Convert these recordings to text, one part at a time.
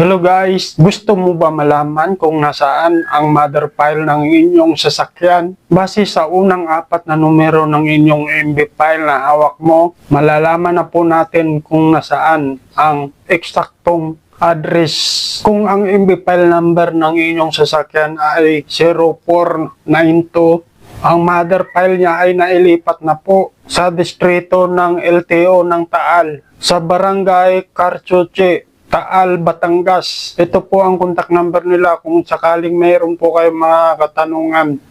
Hello guys, gusto mo ba malaman kung nasaan ang mother file ng inyong sasakyan? Base sa unang apat na numero ng inyong MB file na hawak mo, malalaman na po natin kung nasaan ang eksaktong address. Kung ang MB file number ng inyong sasakyan ay 0492, ang mother file niya ay nailipat na po sa distrito ng LTO ng Taal, sa barangay Carchuche, Taal, Batangas. Ito po ang contact number nila kung sakaling mayroon po kayo mga katanungan.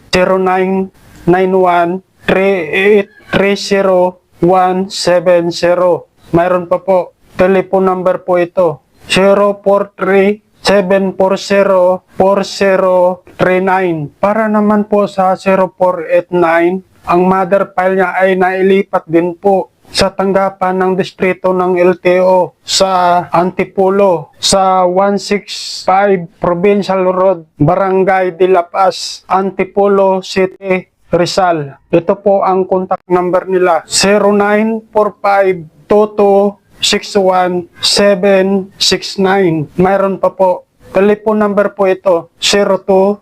0991-3830-170. Mayroon pa po. Telephone number po ito. 043-740-4039. Para naman po sa 0489, ang mother file niya ay nailipat din po sa tanggapan ng distrito ng LTO sa Antipolo, sa 165 Provincial Road, Barangay de La Paz, Antipolo City, Rizal. Ito po ang contact number nila, 0945-2261-769. Mayroon pa po. Telephone number po ito,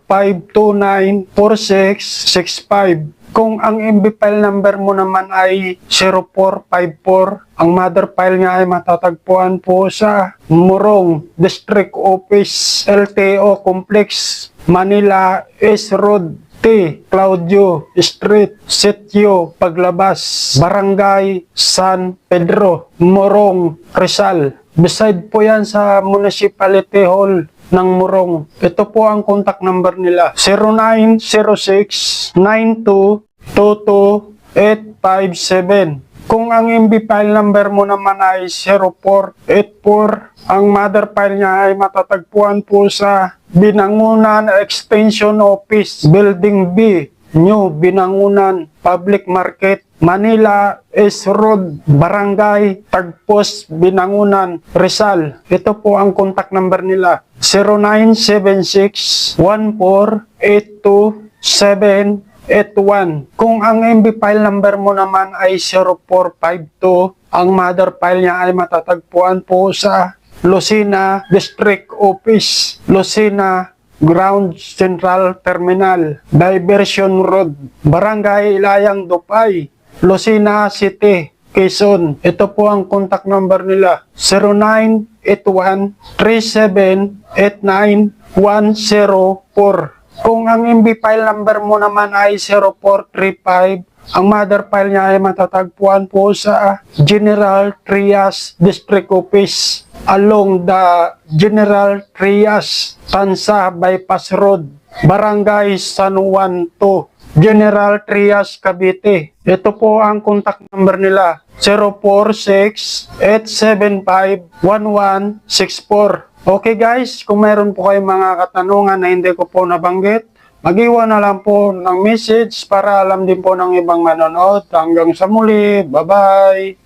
02-529-4665. Kung ang MB file number mo naman ay 0454, ang mother file niya ay matatagpuan po sa Morong District Office, LTO Complex, Manila S Road, T. Claudio Street, Sitio Paglabas, Barangay San Pedro, Morong, Rizal. Beside po yan sa Municipality Hall ng Morong. Ito po ang contact number nila, 0906-9222-857. Kung ang MB file number mo naman ay 0484, ang mother file niya ay matatagpuan po sa Binangunan Extension Office, Building B, New Binangunan Public Market, Manila S Road, Barangay Tagpos, Binangunan, Rizal. Ito po ang contact number nila, 0976-1482-781. Kung ang MB file number mo naman ay 0452, ang mother file niya ay matatagpuan po sa Lucena District Office, Lucena Ground Central Terminal, Diversion Road, Barangay Ilayang Dupay, Lucena City, Quezon. Ito po ang contact number nila, 0981-3789-104. Kung ang MB file number mo naman ay 0435, ang mother file niya ay matatagpuan po sa General Trias District Office, along the General Trias Tansa Bypass Road, Barangay San Juan 2, General Trias, Cavite. Ito po ang contact number nila, 046-875-1164. Okay guys, kung meron po kayong mga katanungan na hindi ko po nabanggit, mag-iwan na lang po ng message para alam din po ng ibang manonood. Hanggang sa muli, bye-bye!